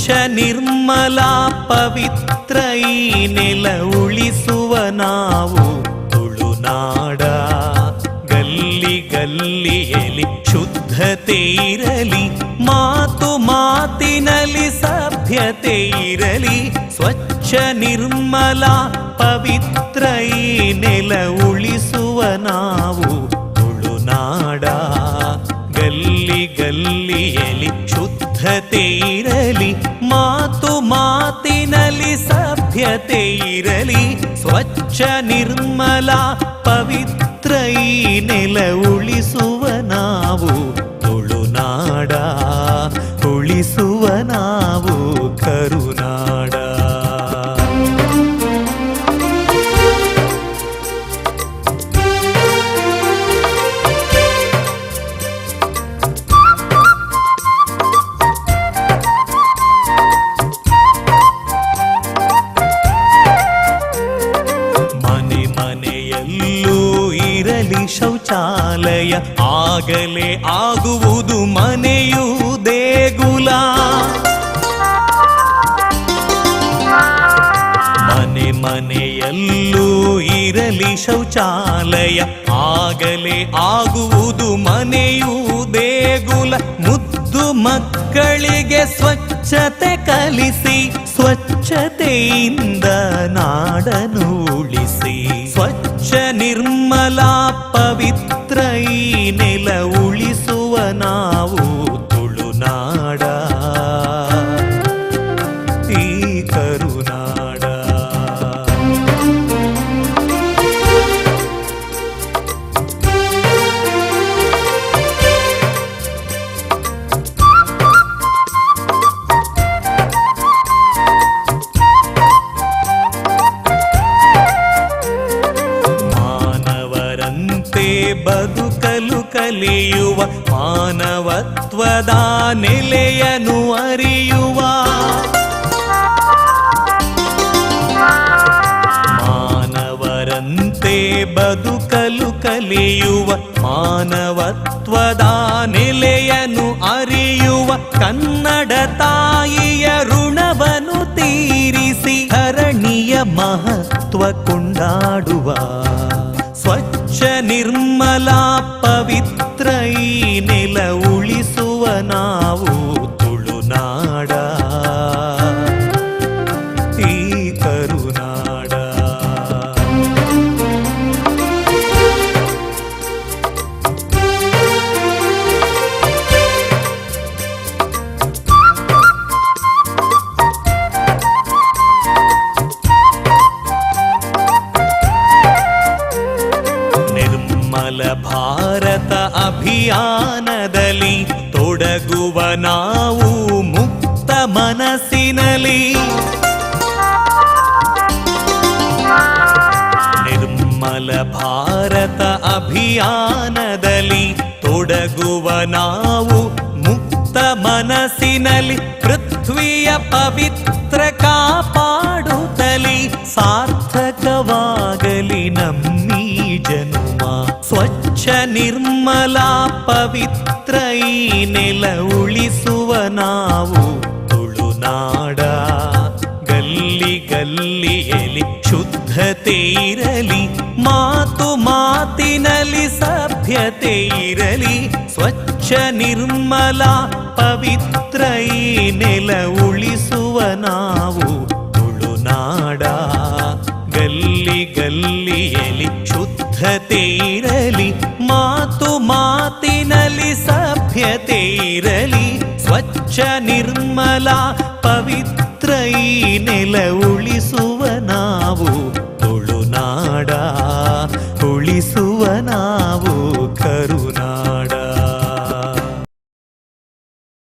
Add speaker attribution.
Speaker 1: ನಿರ್ಮಲ ಪವಿತ್ರ ಈ ನೆಲ ಉಳಿಸುವ ನಾವು ತುಳುನಾಡ. ಗಲ್ಲಿ ಗಲ್ಲಿಯಲ್ಲಿ ಶುದ್ಧತೆ ಇರಲಿ, ಮಾತು ಮಾತಿನಲ್ಲಿ ಸಭ್ಯತೆ ಇರಲಿ. ಸ್ವಚ್ಛ ನಿರ್ಮಲ ಪವಿತ್ರ ಈ ನೆಲ ಉಳಿಸುವ ನಾವು ತುಳುನಾಡ. ಗಲ್ಲಿ ಗಲ್ಲಿಯಲ್ಲಿ ಶುದ್ಧತೆ ಇರಲಿ, ಮಾತು ಮಾತಿನಲ್ಲಿ ಸಭ್ಯತೆ ಇರಲಿ. ಸ್ವಚ್ಛ ನಿರ್ಮಲ ಪವಿತ್ರ ಈ ನೆಲ ಉಳಿಸುವ ನಾವು ತುಳುನಾಡ. ಉಳಿಸುವ ನಾವು ಕರುನಾಡ. ಶೌಚಾಲಯ ಆಗಲೇ ಆಗುವುದು ಮನೆಯೂ ದೇಗುಲ. ಮನೆ ಮನೆಯಲ್ಲೂ ಇರಲಿ ಶೌಚಾಲಯ ಆಗಲೇ ಆಗುವುದು ಮನೆಯೂ ದೇಗುಲ. ಮುದ್ದು ಮಕ್ಕಳಿಗೆ ಸ್ವಚ್ಛತೆ ಕಲಿಸಿ, ಸ್ವಚ್ಛತೆಯಿಂದ ನಾಡನ್ನು ಉಳಿಸಿ. ಸ್ವಚ್ಛ ನಿರ್ಮಲ ಪವಿತ್ರ ಈ ನೆಲ ಉಳಿಸುವ ನಾವು ತುಳುನಾಡ. ಈ ಕರುನಾಡ. ಬದುಕಲು ಕಲಿಯುವ, ಮಾನವತ್ವದ ನೆಲೆಯನ್ನು ಅರಿಯುವ. ಮಾನವರಂತೆ ಬದುಕಲು ಕಲಿಯುವ, ಮಾನವತ್ವದ ನೆಲೆಯನ್ನು ಅರಿಯುವ. ಕನ್ನಡ ತಾಯಿಯ ಋಣವನ್ನು ತೀರಿಸಿ ಧರಣಿಯ ಮಹತ್ವ ಕೊಂಡಾಡುವ. ಸ್ವಚ್ಛ ನಿರ್ಮಲ ಪವಿತ್ರ ಈ ನೆಲ ಉಳಿಸುವ ನಾವು ತುಳುನಾಡ. ಈ ಕರುನಾಡ. ಭಾರತ ಅಭಿಯಾನದಲ್ಲಿ ತೊಡಗುವ ನಾವು ಮುಕ್ತ ಮನಸ್ಸಿನಲ್ಲಿ. ನಿರ್ಮಲ ಭಾರತ ಅಭಿಯಾನದಲ್ಲಿ ತೊಡಗುವ ನಾವು ಮುಕ್ತ ಮನಸ್ಸಿನಲ್ಲಿ. ಪೃಥ್ವಿಯ ಪವಿತ್ರ ಕಾಪಾಡುತ್ತಲಿ, ಸಾರ್ಥಕವಾಗಲಿ ನಮ್ಮೀ ಜನುಮ. ಸ್ವಚ್ಛ ನಿರ್ಮಲ ಪವಿತ್ರ ಈ ನೆಲ ಉಳಿಸುವ ನಾವು ತುಳುನಾಡ. ಗಲ್ಲಿ ಗಲ್ಲಿಯಲ್ಲಿ ಶುದ್ಧತೆ ಇರಲಿ, ಮಾತು ಮಾತಿನಲ್ಲಿ ಸಭ್ಯತೆ ಇರಲಿ. ಸ್ವಚ್ಛ ನಿರ್ಮಲ ಪವಿತ್ರ ಈ ನೆಲ ಉಳಿಸುವ ನಾವು ತುಳುನಾಡ. ಗಲ್ಲಿ ಗಲ್ಲಿಯಲ್ಲಿ ಶುದ್ಧತೆ ಇರಲಿ, ಮಾತು ಮಾತಿನಲ್ಲಿ ಸಭ್ಯತೆ ಇರಲಿ. ಸ್ವಚ್ಛ ನಿರ್ಮಲ ಪವಿತ್ರ